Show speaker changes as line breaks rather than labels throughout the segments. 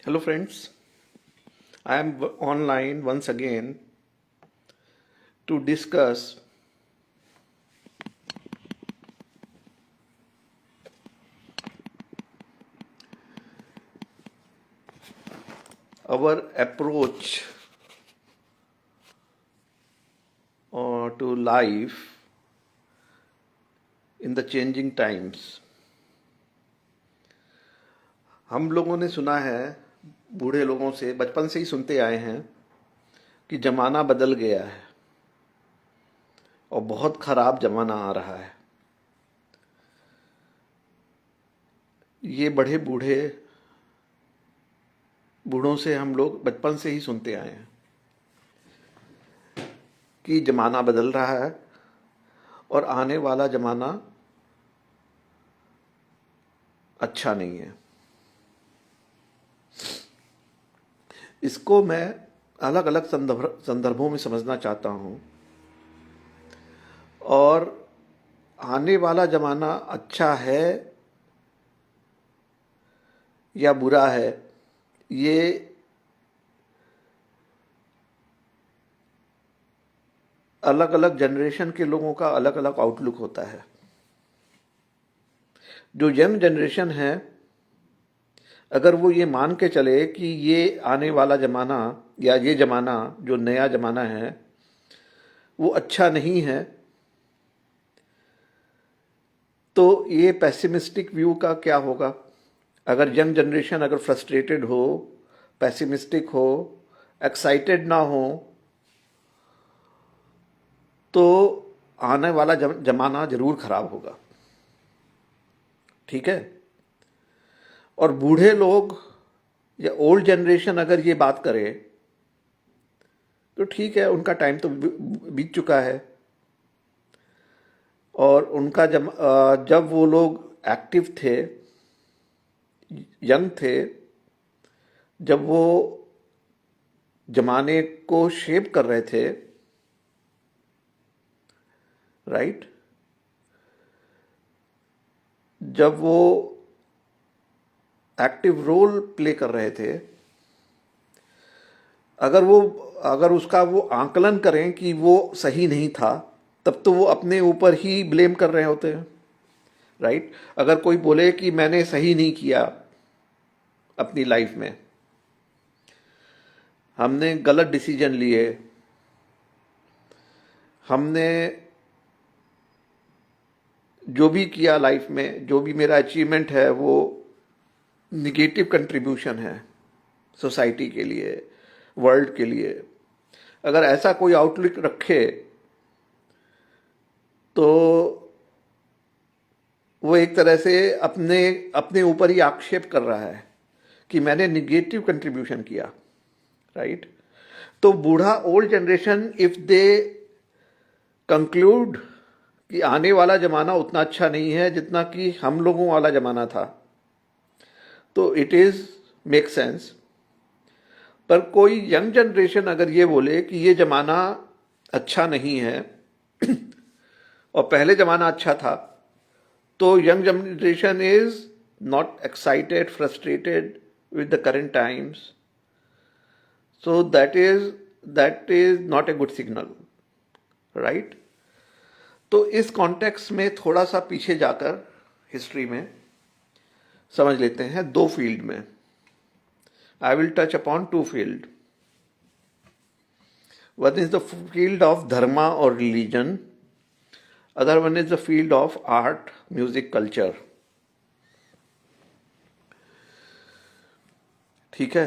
Hello, friends. I am online once again to discuss our approach to life in the changing times. हम लोगों ने सुना है, बूढ़े लोगों से बचपन से ही सुनते आए हैं कि जमाना बदल गया है और बहुत खराब जमाना आ रहा है। ये बूढ़ों से हम लोग बचपन से ही सुनते आए हैं कि जमाना बदल रहा है और आने वाला जमाना अच्छा नहीं है। इसको मैं अलग अलग संदर्भों में समझना चाहता हूँ और आने वाला जमाना अच्छा है या बुरा है, ये अलग अलग जनरेशन के लोगों का अलग अलग आउटलुक होता है। जो यंग जनरेशन है, अगर वो ये मान के चले कि ये आने वाला जमाना या ये जमाना जो नया जमाना है वो अच्छा नहीं है, तो ये पेसिमिस्टिक व्यू का क्या होगा? अगर यंग जनरेशन अगर फ्रस्ट्रेटेड हो, पेसिमिस्टिक हो, एक्साइटेड ना हो, तो आने वाला जमाना जरूर खराब होगा। ठीक है? और बूढ़े लोग या ओल्ड जनरेशन अगर ये बात करे तो ठीक है, उनका टाइम तो बीत चुका है और उनका जब वो लोग एक्टिव थे, यंग थे, जब वो जमाने को शेप कर रहे थे, राइट, जब वो एक्टिव रोल प्ले कर रहे थे, अगर उसका वो आंकलन करें कि वो सही नहीं था, तब तो वो अपने ऊपर ही ब्लेम कर रहे होते हैं, राइट। अगर कोई बोले कि मैंने सही नहीं किया अपनी लाइफ में, हमने गलत डिसीजन लिए, हमने जो भी किया लाइफ में, जो भी मेरा अचीवमेंट है वो निगेटिव कंट्रीब्यूशन है सोसाइटी के लिए, वर्ल्ड के लिए, अगर ऐसा कोई आउटलुक रखे तो वो एक तरह से अपने अपने ऊपर ही आक्षेप कर रहा है कि मैंने निगेटिव कंट्रीब्यूशन किया, राइट। तो बूढ़ा old generation if they conclude कि आने वाला जमाना उतना अच्छा नहीं है जितना कि हम लोगों वाला जमाना था, तो इट इज मेक सेंस। पर कोई यंग जनरेशन अगर ये बोले कि ये जमाना अच्छा नहीं है और पहले जमाना अच्छा था, तो young generation is not excited, frustrated with the current times, so that is not a good signal, right. तो इस कॉन्टेक्स्ट में थोड़ा सा पीछे जाकर हिस्ट्री में समझ लेते हैं। दो फील्ड में I will touch upon two fields. One is the field of dharma or religion. Other one is the field of art, music, culture. ठीक है?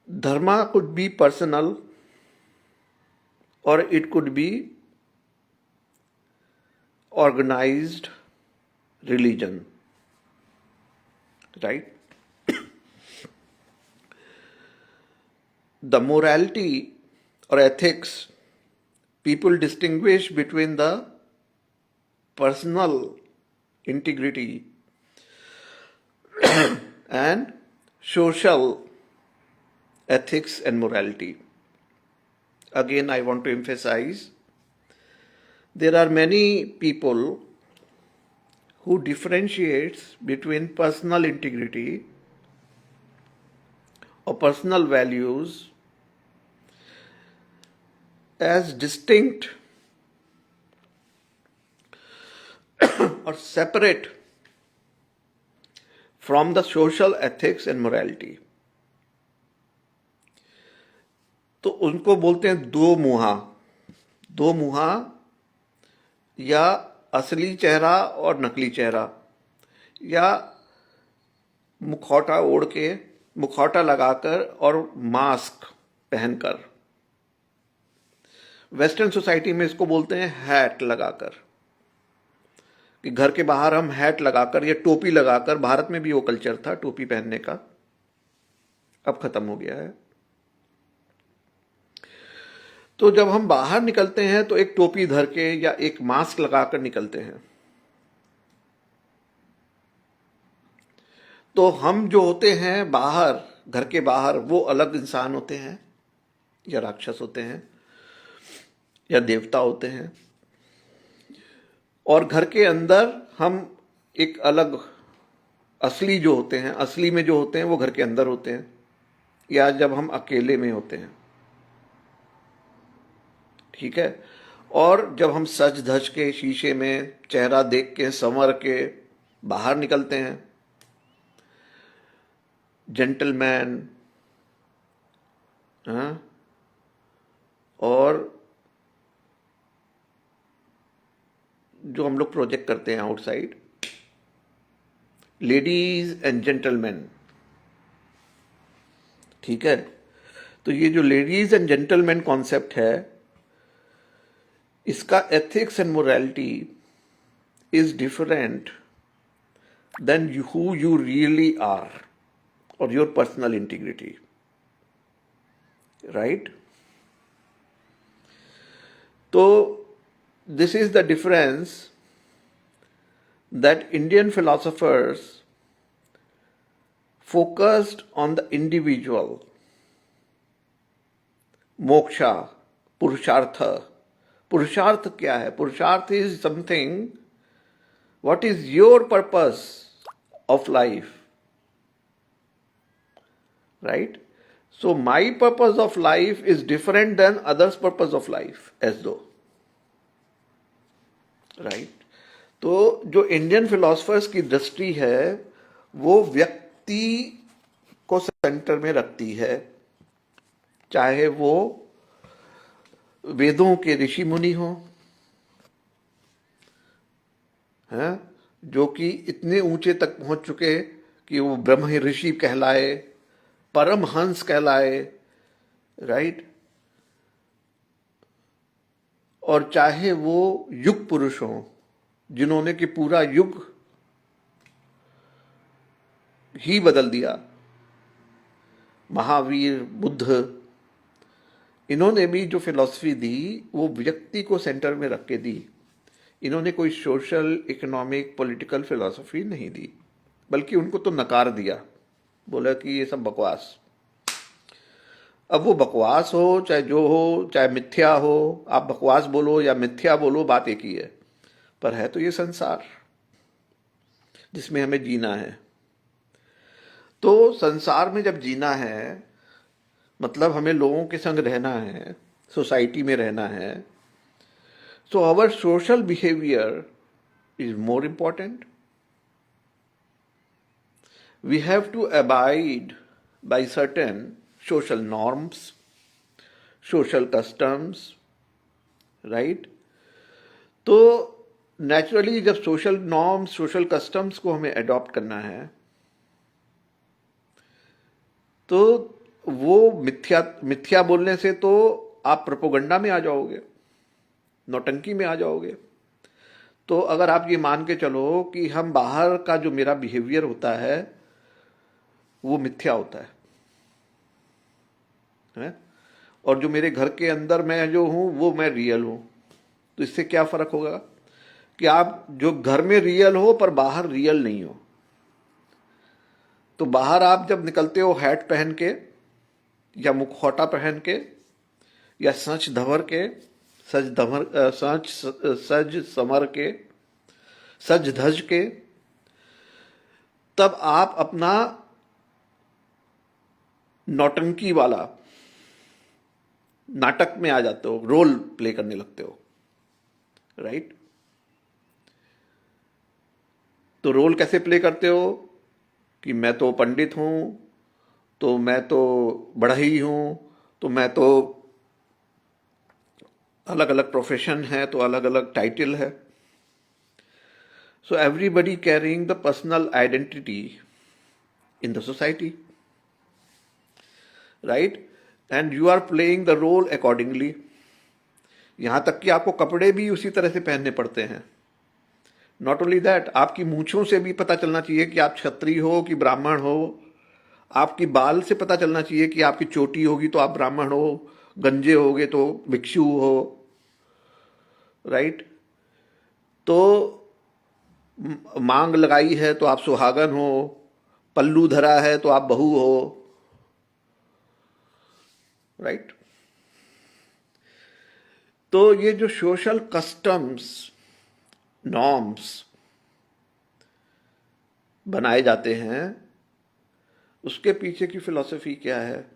Dharma could be personal or it could be organized religion, right? The morality or ethics, people distinguish between the personal integrity and social ethics and morality. Again, I want to emphasize there are many people who differentiates between personal integrity or personal values as distinct or separate from the social ethics and morality. तो उनको बोलते हैं दो मुहा या असली चेहरा और नकली चेहरा, या मुखौटा लगाकर और मास्क पहनकर। वेस्टर्न सोसाइटी में इसको बोलते हैं हैट लगाकर, कि घर के बाहर हम हैट लगाकर या टोपी लगाकर, भारत में भी वो कल्चर था टोपी पहनने का, अब खत्म हो गया है। तो जब हम बाहर निकलते हैं तो एक टोपी धर के या एक मास्क लगाकर निकलते हैं। तो हम जो होते हैं बाहर, घर के बाहर, वो अलग इंसान होते हैं, या राक्षस होते हैं, या देवता होते हैं। और घर के अंदर हम एक अलग असली जो होते हैं, असली में जो होते हैं वो घर के अंदर होते हैं, या जब हम अकेले में होते हैं, ठीक है। और जब हम सज धज के शीशे में चेहरा देख के संवर के बाहर निकलते हैं, जेंटलमैन, हाँ, और जो हम लोग प्रोजेक्ट करते हैं आउटसाइड, लेडीज एंड जेंटलमैन, ठीक है। तो ये जो लेडीज एंड जेंटलमैन कॉन्सेप्ट है, इसका ethics and morality is different than who you really are और योर पर्सनल इंटीग्रिटी, राइट। तो this is the difference that Indian philosophers focused on the individual, moksha, purushartha. पुरुषार्थ क्या है? पुरुषार्थ is something, what is your purpose of life, right? So my purpose of life is different than others' purpose of life, as though, right? तो जो Indian philosophers की दृष्टि है वो व्यक्ति को सेंटर में रखती है, चाहे वो वेदों के ऋषि मुनि हो, हैं, जो कि इतने ऊंचे तक पहुंच चुके कि वो ब्रह्म ऋषि कहलाए, परमहंस कहलाए, राइट। और चाहे वो युग पुरुष हो, जिन्होंने कि पूरा युग ही बदल दिया, महावीर, बुद्ध, इन्होंने भी जो फिलॉसफी दी वो व्यक्ति को सेंटर में रख के दी। इन्होंने कोई सोशल, इकोनॉमिक, पॉलिटिकल फिलॉसफी नहीं दी, बल्कि उनको तो नकार दिया, बोला कि ये सब बकवास। अब वो बकवास हो चाहे जो हो, चाहे मिथ्या हो, आप बकवास बोलो या मिथ्या बोलो, बात एक ही है, पर है तो ये संसार जिसमें हमें जीना है। तो संसार में जब जीना है, मतलब हमें लोगों के संग रहना है, सोसाइटी में रहना है, so our social behaviour is more important. We have to abide by certain social norms, social customs, right? तो नेचुरली जब सोशल नॉर्म्स, सोशल कस्टम्स को हमें अडॉप्ट करना है, तो वो मिथ्या बोलने से तो आप प्रोपोगंडा में आ जाओगे, नौटंकी में आ जाओगे। तो अगर आप ये मान के चलो कि हम बाहर का जो मेरा बिहेवियर होता है वो मिथ्या होता है, और जो मेरे घर के अंदर मैं जो हूं वो मैं रियल हूं, तो इससे क्या फर्क होगा कि आप जो घर में रियल हो पर बाहर रियल नहीं हो। तो बाहर आप जब निकलते हो हैट पहन के या मुखौटा पहन के या सज संवर के, सज धज के, तब आप अपना नौटंकी वाला नाटक में आ जाते हो, रोल प्ले करने लगते हो, राइट? तो रोल कैसे प्ले करते हो कि मैं तो पंडित हूं, तो मैं तो बढ़ई हूं, तो मैं तो अलग अलग प्रोफेशन है, तो अलग अलग टाइटल है. So everybody carrying the personal identity in the society, right? And you are playing the role accordingly. यहां तक कि आपको कपड़े भी उसी तरह से पहनने पड़ते हैं. नॉट ओनली दैट, आपकी मूंछों से भी पता चलना चाहिए कि आप क्षत्रिय हो कि ब्राह्मण हो. आपकी बाल से पता चलना चाहिए कि आपकी चोटी होगी तो आप ब्राह्मण हो, गंजे होगे तो भिक्षु हो, राइट? तो मांग लगाई है तो आप सुहागन हो, पल्लू धरा है तो आप बहू हो, राइट? तो ये जो सोशल कस्टम्स, नॉर्म्स बनाए जाते हैं, उसके पीछे की फिलॉसफी क्या है?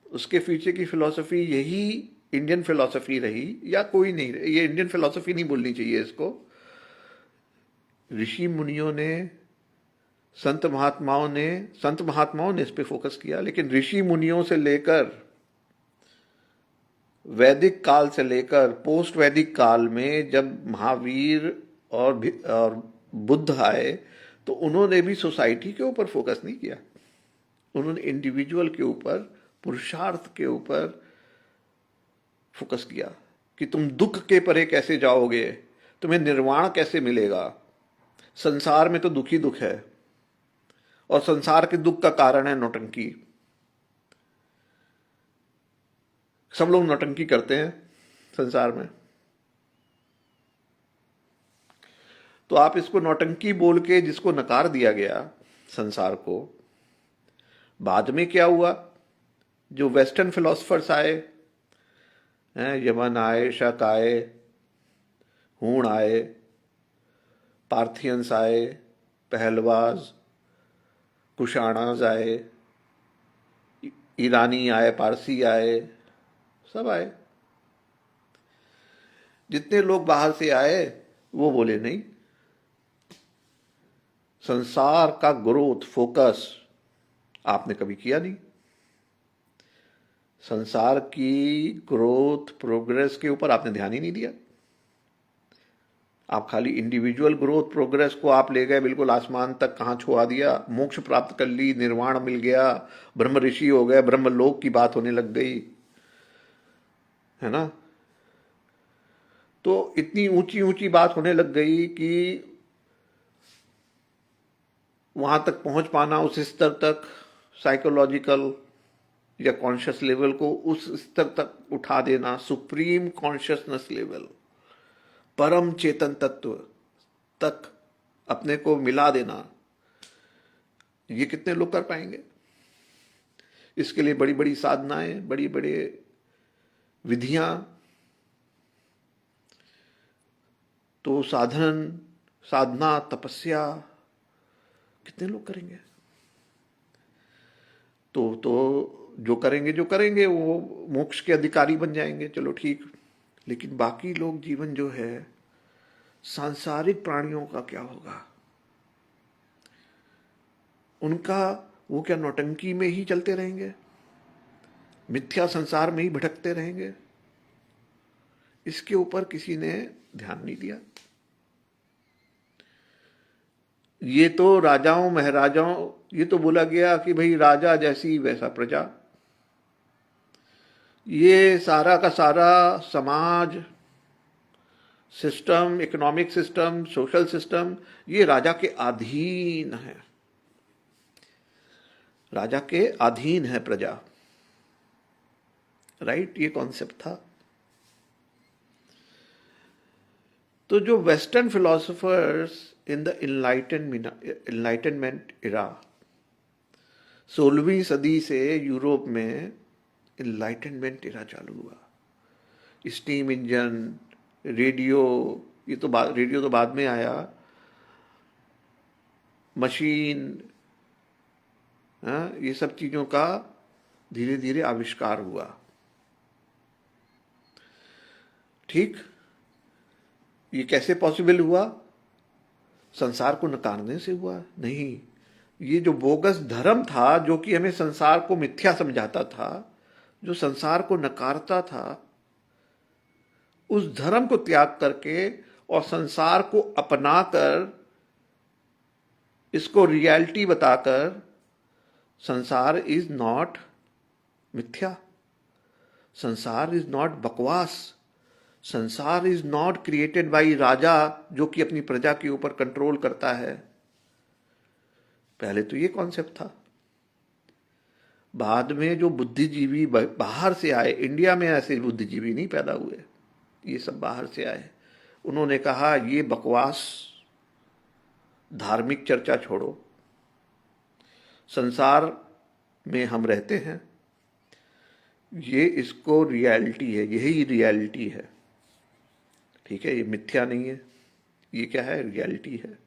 उसके पीछे की फिलॉसफी यही इंडियन फिलॉसफी रही, या कोई नहीं, ये इंडियन फिलॉसफी नहीं बोलनी चाहिए इसको. ऋषि मुनियों ने, संत महात्माओं ने इस पे फोकस किया, लेकिन ऋषि मुनियों से लेकर वैदिक काल से लेकर पोस्ट वैदिक काल में जब महावीर और बुद्ध आए, तो उन्होंने भी सोसाइटी के ऊपर फोकस नहीं किया. उन्होंने इंडिविजुअल के ऊपर, पुरुषार्थ के ऊपर फोकस किया कि तुम दुख के परे कैसे जाओगे, तुम्हें निर्वाण कैसे मिलेगा. संसार में तो दुख ही दुख है, और संसार के दुख का कारण है नौटंकी. सब लोग नौटंकी करते हैं संसार में. तो आप इसको नौटंकी बोल के जिसको नकार दिया गया संसार को, बाद में क्या हुआ? जो वेस्टर्न फिलोसफर्स आए हैं, यमन आए, शक आए, हूण आए, पार्थियंस आए, पहलवाज, कुशाणाज आए, ईरानी आए, पारसी आए, सब आए. जितने लोग बाहर से आए वो बोले नहीं, संसार का ग्रोथ फोकस आपने कभी किया नहीं. संसार की ग्रोथ प्रोग्रेस के ऊपर आपने ध्यान ही नहीं दिया. आप खाली इंडिविजुअल ग्रोथ प्रोग्रेस को आप ले गए बिल्कुल आसमान तक, कहाँ छुआ दिया, मोक्ष प्राप्त कर ली, निर्वाण मिल गया, ब्रह्म ऋषि हो गए, ब्रह्मलोक की बात होने लग गई, है ना? तो इतनी ऊंची ऊंची बात होने लग गई कि वहां तक पहुंच पाना, उस स्तर तक, साइकोलॉजिकल या कॉन्शियस लेवल को उस स्तर तक उठा देना, सुप्रीम कॉन्शियसनेस लेवल, परम चेतन तत्व तक अपने को मिला देना, ये कितने लोग कर पाएंगे? इसके लिए बड़ी बड़ी साधनाएं, बड़ी बड़ी विधियां, तो साधना, तपस्या कितने लोग करेंगे? तो जो करेंगे वो मोक्ष के अधिकारी बन जाएंगे, चलो ठीक. लेकिन बाकी लोग जीवन जो है, सांसारिक प्राणियों का क्या होगा? उनका वो क्या नौटंकी में ही चलते रहेंगे, मिथ्या संसार में ही भटकते रहेंगे? इसके ऊपर किसी ने ध्यान नहीं दिया. ये तो राजाओं महाराजाओं, ये तो बोला गया कि भाई राजा जैसी वैसा प्रजा. ये सारा का सारा समाज system, economic system, social system, ये राजा के अधीन है. राजा के अधीन है प्रजा, राइट? ये कॉन्सेप्ट था. तो जो western philosophers in the enlightenment era, 16वीं सदी से यूरोप में इनलाइटनमेंट इरा चालू हुआ. स्टीम इंजन, रेडियो, रेडियो तो बाद में आया, मशीन, ये सब चीजों का धीरे धीरे आविष्कार हुआ। ठीक, ये कैसे पॉसिबल हुआ? संसार को नकारने से हुआ? नहीं, ये जो बोगस धर्म था, जो कि हमें संसार को मिथ्या समझाता था, जो संसार को नकारता था, उस धर्म को त्याग करके और संसार को अपनाकर, इसको रियलिटी बताकर, संसार इज नॉट मिथ्या, संसार इज नॉट बकवास, संसार इज नॉट क्रिएटेड बाई राजा जो कि अपनी प्रजा के ऊपर कंट्रोल करता है। पहले तो ये कॉन्सेप्ट था। बाद में जो बुद्धिजीवी बाहर से आए, इंडिया में ऐसे बुद्धिजीवी नहीं पैदा हुए, ये सब बाहर से आए, उन्होंने कहा ये बकवास धार्मिक चर्चा छोड़ो, संसार में हम रहते हैं, ये इसको रियलिटी है, यही रियलिटी है। ठीक है, ये मिथ्या नहीं है, ये क्या है? रियलिटी है।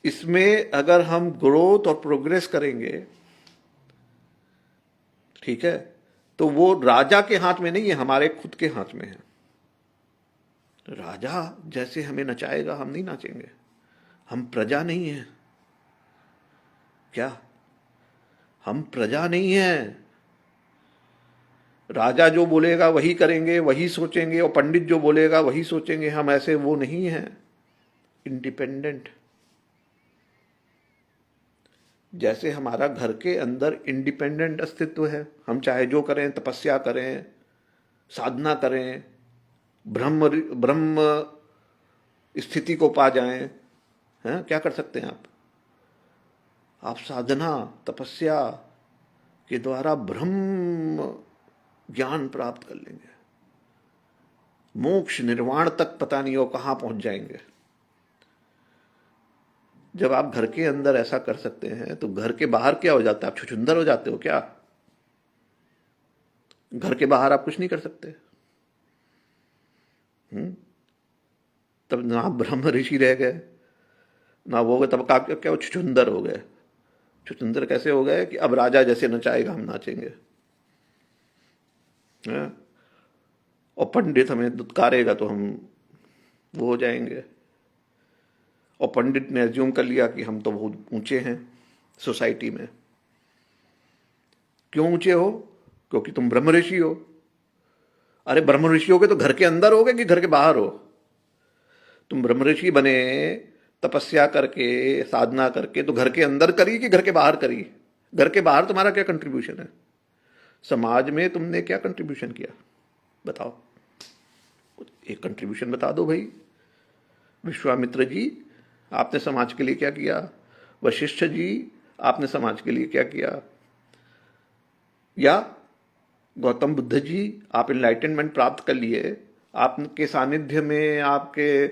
इसमें अगर हम ग्रोथ और प्रोग्रेस करेंगे, ठीक है, तो वो राजा के हाथ में नहीं है, हमारे खुद के हाथ में है। राजा जैसे हमें नचाएगा हम नहीं नाचेंगे, हम प्रजा नहीं हैं। क्या हम प्रजा नहीं हैं? राजा जो बोलेगा वही करेंगे, वही सोचेंगे, और पंडित जो बोलेगा वही सोचेंगे, हम ऐसे वो नहीं हैं, इंडिपेंडेंट। जैसे हमारा घर के अंदर इंडिपेंडेंट अस्तित्व है, हम चाहे जो करें, तपस्या करें, साधना करें, ब्रह्म ब्रह्म स्थिति को पा जाएं, हैं? क्या कर सकते हैं आप साधना तपस्या के द्वारा ब्रह्म ज्ञान प्राप्त कर लेंगे, मोक्ष निर्वाण तक पता नहीं हो कहां पहुंच जाएंगे। जब आप घर के अंदर ऐसा कर सकते हैं तो घर के बाहर क्या हो जाता है? आप छुछुंदर हो जाते हो क्या? घर के बाहर आप कुछ नहीं कर सकते। तब ना ब्रह्म ऋषि रह गए, ना वो गए, तब क्या छुछुंदर हो गए। छुछुंदर कैसे हो गए? कि अब राजा जैसे नचाएगा हम नाचेंगे, और पंडित हमें दुत्कारेगा तो हम वो हो जाएंगे। और पंडित ने एज्यूम कर लिया कि हम तो बहुत ऊंचे हैं सोसाइटी में। क्यों ऊंचे हो? क्योंकि तुम ब्रह्म ऋषि हो। अरे ब्रह्म ऋषि होगे तो घर के अंदर होगे कि घर के बाहर हो? तुम ब्रह्म ऋषि बने तपस्या करके, साधना करके, तो घर के अंदर करी कि घर के बाहर करी? घर के बाहर तुम्हारा क्या कंट्रीब्यूशन है? समाज में तुमने क्या कंट्रीब्यूशन किया? बताओ, एक कंट्रीब्यूशन बता दो भाई। विश्वामित्र जी, आपने समाज के लिए क्या किया? वशिष्ठ जी, आपने समाज के लिए क्या किया? या गौतम बुद्ध जी, आप इनलाइटनमेंट प्राप्त कर लिए, आपके सानिध्य में, आपके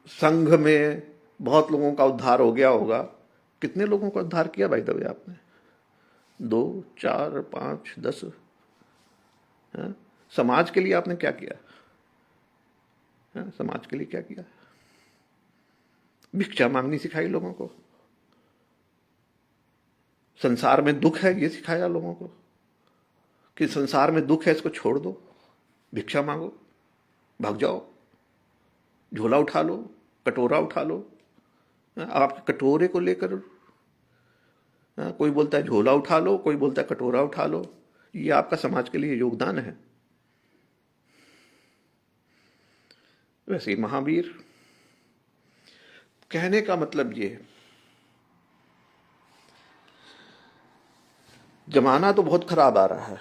संघ में बहुत लोगों का उद्धार हो गया होगा। कितने लोगों का उद्धार किया भाई दबे आपने? 2, 4, 5, 10? समाज के लिए आपने क्या किया? समाज के लिए क्या किया? भिक्षा मांगनी सिखाई लोगों को, संसार में दुख है ये सिखाया लोगों को कि संसार में दुख है, इसको छोड़ दो, भिक्षा मांगो, भाग जाओ, झोला उठा लो, कटोरा उठा लो। आपके कटोरे को लेकर कोई बोलता है झोला उठा लो, कोई बोलता है कटोरा उठा लो। ये आपका समाज के लिए योगदान है। वैसे ही महावीर, कहने का मतलब ये, जमाना तो बहुत खराब आ रहा है,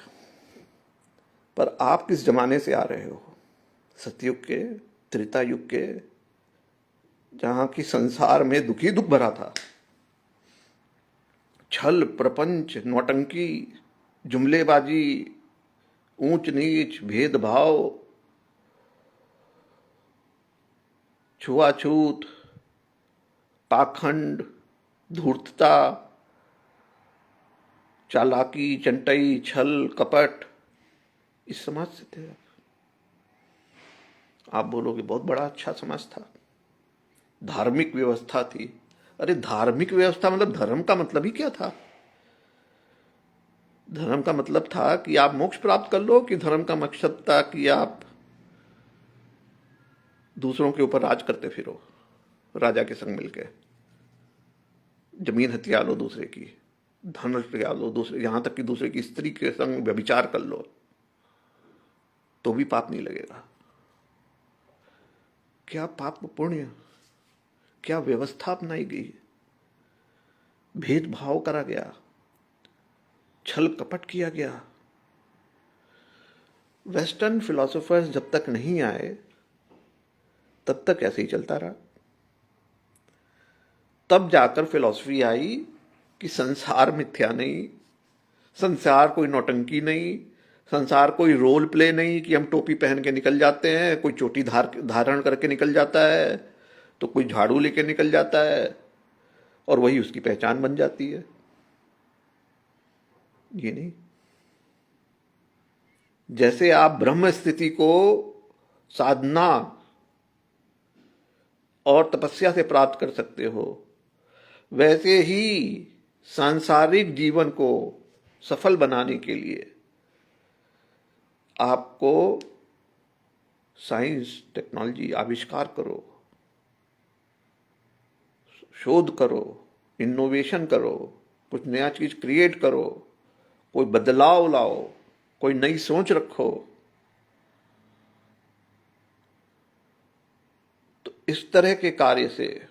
पर आप किस जमाने से आ रहे हो? सतयुग के, त्रेता युग के, जहां की संसार में दुख ही दुख भरा था। छल, प्रपंच, नौटंकी, जुमलेबाजी, ऊंच नीच, भेदभाव, छुआछूत, पाखंड, धूर्तता, चालाकी, चंटई, छल, कपट, इस समाज से थे आप बोलोगे बहुत बड़ा अच्छा समाज था। धार्मिक व्यवस्था थी। अरे धार्मिक व्यवस्था मतलब धर्म का मतलब ही क्या था? धर्म का मतलब था कि आप मोक्ष प्राप्त कर लो, कि धर्म का मकसद था कि आप दूसरों के ऊपर राज करते फिरो, राजा के संग मिलके जमीन हथिया लो दूसरे की, धन हथिया लो दूसरे, यहां तक कि दूसरे की स्त्री के संग व्यभिचार कर लो तो भी पाप नहीं लगेगा। क्या पाप पुण्य, क्या व्यवस्था अपनाई गई, भेदभाव करा गया, छल कपट किया गया। वेस्टर्न फिलोसोफर्स जब तक नहीं आए तब तक ऐसे ही चलता रहा। तब जाकर फिलॉसफी आई कि संसार मिथ्या नहीं, संसार कोई नौटंकी नहीं, संसार कोई रोल प्ले नहीं कि हम टोपी पहन के निकल जाते हैं, कोई चोटी धारण करके निकल जाता है, तो कोई झाड़ू लेके निकल जाता है और वही उसकी पहचान बन जाती है। ये नहीं। जैसे आप ब्रह्म स्थिति को साधना और तपस्या से प्राप्त कर सकते हो, वैसे ही सांसारिक जीवन को सफल बनाने के लिए आपको साइंस टेक्नोलॉजी आविष्कार करो, शोध करो, इनोवेशन करो, कुछ नया चीज क्रिएट करो, कोई बदलाव लाओ, कोई नई सोच रखो। तो इस तरह के कार्य से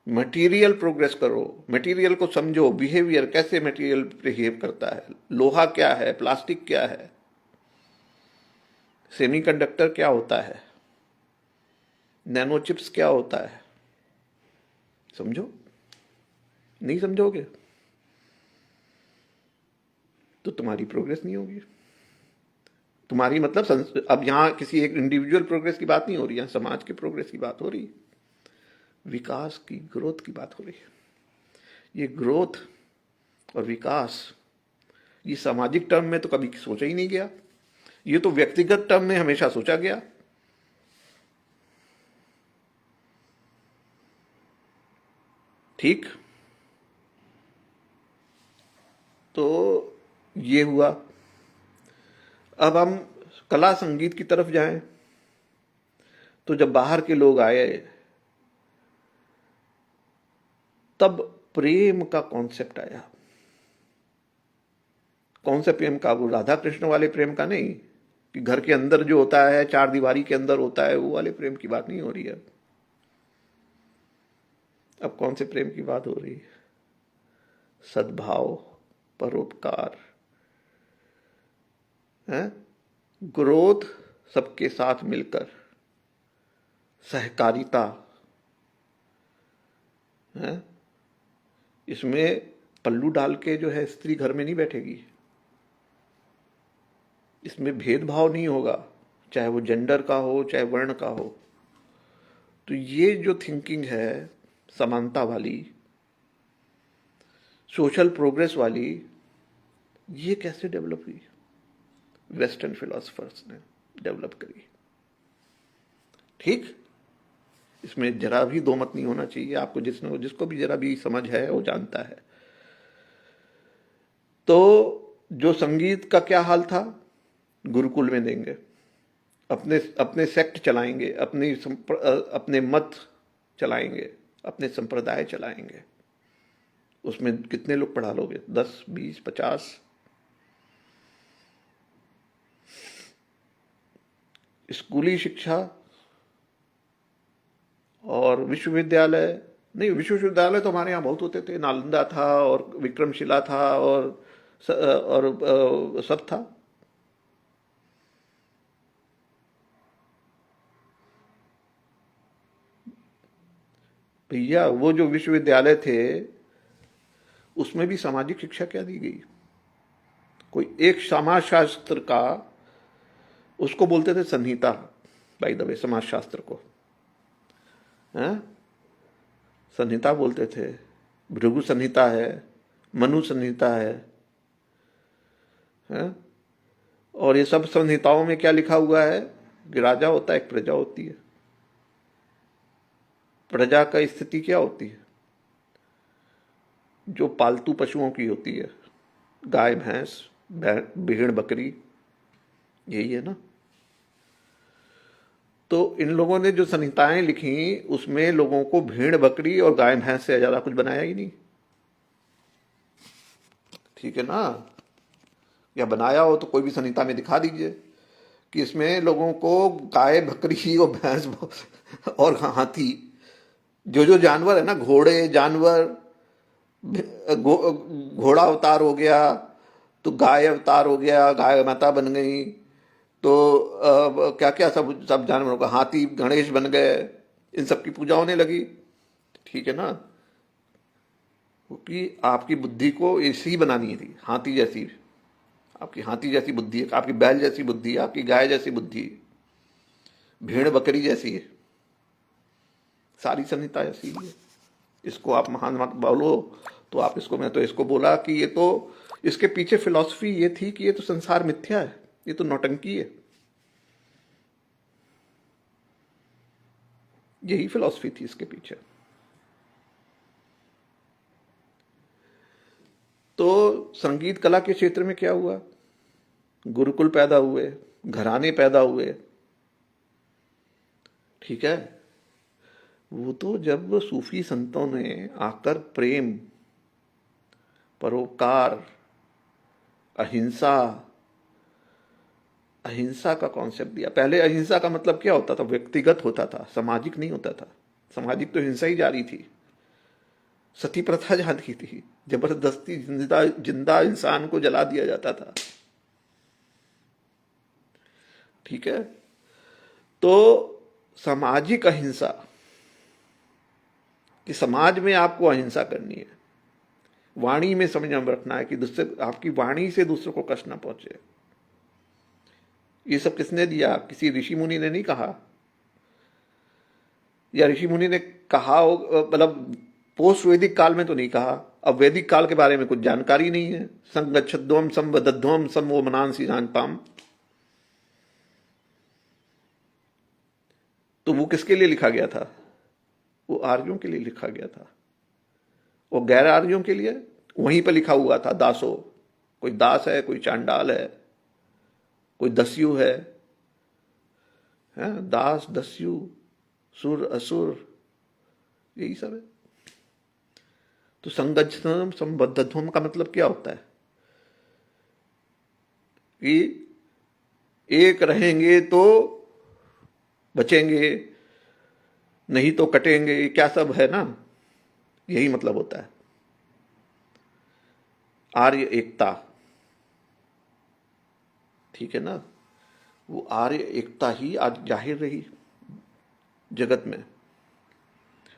मटेरियल प्रोग्रेस करो, मटेरियल को समझो, बिहेवियर कैसे मटेरियल बिहेव करता है, लोहा क्या है, प्लास्टिक क्या है, सेमीकंडक्टर क्या होता है, नैनो चिप्स क्या होता है, समझो। नहीं समझोगे तो तुम्हारी प्रोग्रेस नहीं होगी। तुम्हारी मतलब अब यहां किसी एक इंडिविजुअल प्रोग्रेस की बात नहीं हो रही है, समाज के प्रोग्रेस की बात हो रही है, विकास की, ग्रोथ की बात हो रही है। ये ग्रोथ और विकास, ये सामाजिक टर्म में तो कभी सोचा ही नहीं गया, ये तो व्यक्तिगत टर्म में हमेशा सोचा गया। ठीक, तो ये हुआ। अब हम कला संगीत की तरफ जाएं, तो जब बाहर के लोग आए तब प्रेम का कॉन्सेप्ट आया। कौन से प्रेम का? वो राधा कृष्ण वाले प्रेम का नहीं, कि घर के अंदर जो होता है, चार दीवारी के अंदर होता है, वो वाले प्रेम की बात नहीं हो रही है। अब कौन से प्रेम की बात हो रही है? सद्भाव, परोपकार, है, ग्रोथ, सबके साथ मिलकर, सहकारिता, है। इसमें पल्लू डाल के जो है स्त्री घर में नहीं बैठेगी, इसमें भेदभाव नहीं होगा, चाहे वो जेंडर का हो चाहे वर्ण का हो। तो ये जो थिंकिंग है समानता वाली, सोशल प्रोग्रेस वाली, ये कैसे डेवलप हुई? वेस्टर्न फिलोसफर्स ने डेवलप करी। ठीक, इसमें जरा भी दो मत नहीं होना चाहिए आपको, जिसको भी जरा भी समझ है वो जानता है। तो जो संगीत का क्या हाल था, गुरुकुल में देंगे, अपने अपने सेक्ट चलाएंगे, अपने मत चलाएंगे, अपने संप्रदाय चलाएंगे। उसमें कितने लोग पढ़ा लोगे? 10, 20, 50? स्कूली शिक्षा और विश्वविद्यालय नहीं, विश्वविद्यालय तो हमारे यहाँ बहुत होते थे, नालंदा था और विक्रमशिला था और सब था। भैया वो जो विश्वविद्यालय थे उसमें भी सामाजिक शिक्षा क्या दी गई? कोई एक समाजशास्त्र का, उसको बोलते थे संहिता, बाय द वे, समाजशास्त्र को, हैं, संहिता बोलते थे। भृगु संहिता है, मनु संहिता है, हैं? और ये सब संहिताओं में क्या लिखा हुआ है कि राजा होता है, एक प्रजा होती है। प्रजा का स्थिति क्या होती है? जो पालतू पशुओं की होती है, गाय भैंस भेड़ बकरी, यही है ना। तो इन लोगों ने जो संहिताएं लिखी उसमें लोगों को भेड़ बकरी और गाय भैंस से ज्यादा कुछ बनाया ही नहीं, ठीक है ना। या बनाया हो तो कोई भी संहिता में दिखा दीजिए कि इसमें लोगों को गाय बकरी और भैंस और हाथी, जो जो जानवर है ना, घोड़े जानवर, घोड़ा अवतार हो गया तो गाय अवतार हो गया, गाय माता बन गई, तो क्या क्या सब सब जानवरों का, हाथी गणेश बन गए, इन सब की पूजा होने लगी, ठीक है ना। क्योंकि आपकी बुद्धि को ऐसी बनानी थी, हाथी जैसी, आपकी हाथी जैसी बुद्धि है, आपकी बैल जैसी बुद्धि है, आपकी गाय जैसी बुद्धि है, भेड़ बकरी जैसी है, सारी संहिता ऐसी ही है। इसको आप महान मत बोलो तो आप इसको, मैं तो इसको बोला कि ये तो, इसके पीछे फिलॉसफी ये थी कि ये तो संसार मिथ्या है, ये तो नौटंकी है, यही फिलॉसफी थी इसके पीछे। तो संगीत कला के क्षेत्र में क्या हुआ? गुरुकुल पैदा हुए, घराने पैदा हुए, ठीक है। वो तो जब सूफी संतों ने आकर प्रेम, परोपकार, अहिंसा, अहिंसा का कॉन्सेप्ट दिया। पहले अहिंसा का मतलब क्या होता था? व्यक्तिगत होता था, सामाजिक नहीं होता था। सामाजिक तो हिंसा ही जारी थी, सती प्रथा जारी थी, जबरदस्ती जिंदा जिंदा इंसान को जला दिया जाता था, ठीक है। तो सामाजिक अहिंसा, कि समाज में आपको अहिंसा करनी है, वाणी में संयम रखना है कि दूसरे, आपकी वाणी से दूसरों को कष्ट ना पहुंचे। ये सब किसने दिया? किसी ऋषि मुनि ने नहीं कहा, या ऋषि मुनि ने कहा हो, मतलब पोस्ट वैदिक काल में तो नहीं कहा। अब वैदिक काल के बारे में कुछ जानकारी नहीं है। संगच्छध्वम संवदध्वम समो मनांसी जानताम, तो वो किसके लिए लिखा गया था? वो आर्यों के लिए लिखा गया था। वो गैर आर्यों के लिए वहीं पर लिखा हुआ था, दासो, कोई दास है, कोई चांडाल है, कोई दस्यु है, दास दस्यु, सुर असुर, यही सब है। तो संगठन संबद्धत्वम का मतलब क्या होता है? कि एक रहेंगे तो बचेंगे, नहीं तो कटेंगे, क्या सब है ना, यही मतलब होता है आर्य एकता, ठीक है ना। वो आर्य एकता ही आज जाहिर रही जगत में।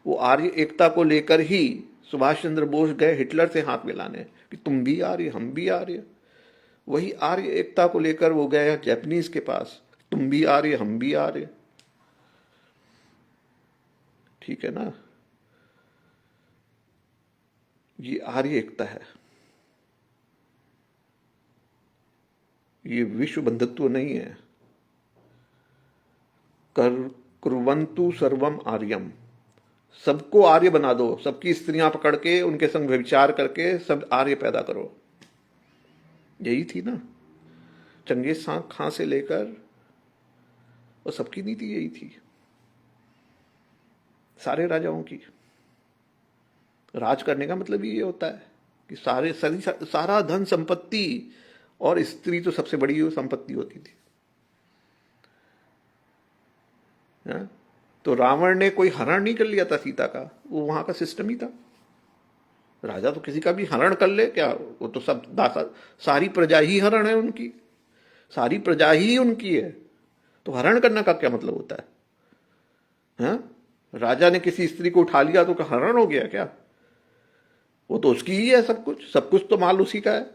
वो आर्य एकता को लेकर ही सुभाष चंद्र बोस गए हिटलर से हाथ मिलाने कि तुम भी आर्य हम भी आर्य। वही आर्य एकता को लेकर वो गए जैपनीज के पास, तुम भी आर्य हम भी आर्य, ठीक है ना। ये आर्य एकता है, ये विश्व बंधुत्व नहीं है। कर कुर्वन्तु सर्वम आर्यम, सबको आर्य बना दो, सबकी स्त्रियां पकड़ के उनके संग व्यभिचार करके सब आर्य पैदा करो, यही थी ना चंगेज खां से लेकर, और सबकी नीति यही थी, सारे राजाओं की। राज करने का मतलब ये होता है कि सारा धन संपत्ति, और स्त्री तो सबसे बड़ी संपत्ति होती थी, है? तो रावण ने कोई हरण नहीं कर लिया था सीता का, वो वहां का सिस्टम ही था। राजा तो किसी का भी हरण कर ले क्या, वो तो सब सारी प्रजा ही हरण है उनकी, सारी प्रजा ही उनकी है, तो हरण करने का क्या मतलब होता है? राजा ने किसी स्त्री को उठा लिया तो हरण हो गया क्या? वो तो उसकी ही है, सब कुछ तो माल उसी का है।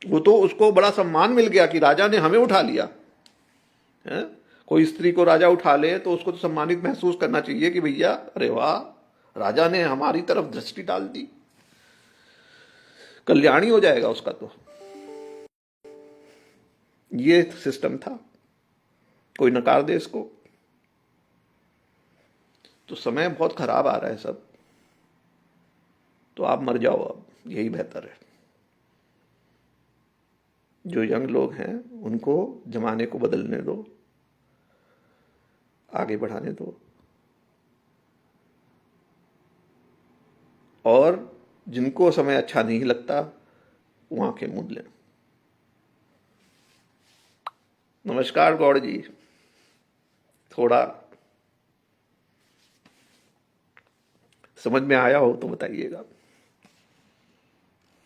वो तो उसको बड़ा सम्मान मिल गया कि राजा ने हमें उठा लिया है। कोई स्त्री को राजा उठा ले तो उसको तो सम्मानित महसूस करना चाहिए कि भैया अरे वाह, राजा ने हमारी तरफ दृष्टि डाल दी, कल्याणी हो जाएगा उसका। तो ये सिस्टम था, कोई नकार दे इसको। तो समय बहुत खराब आ रहा है सब, तो आप मर जाओ अब, यही बेहतर है। जो यंग लोग हैं उनको जमाने को बदलने दो, आगे बढ़ाने दो, और जिनको समय अच्छा नहीं लगता वो आंखें मूंद लें। नमस्कार गौड़ जी, थोड़ा समझ में आया हो तो बताइएगा।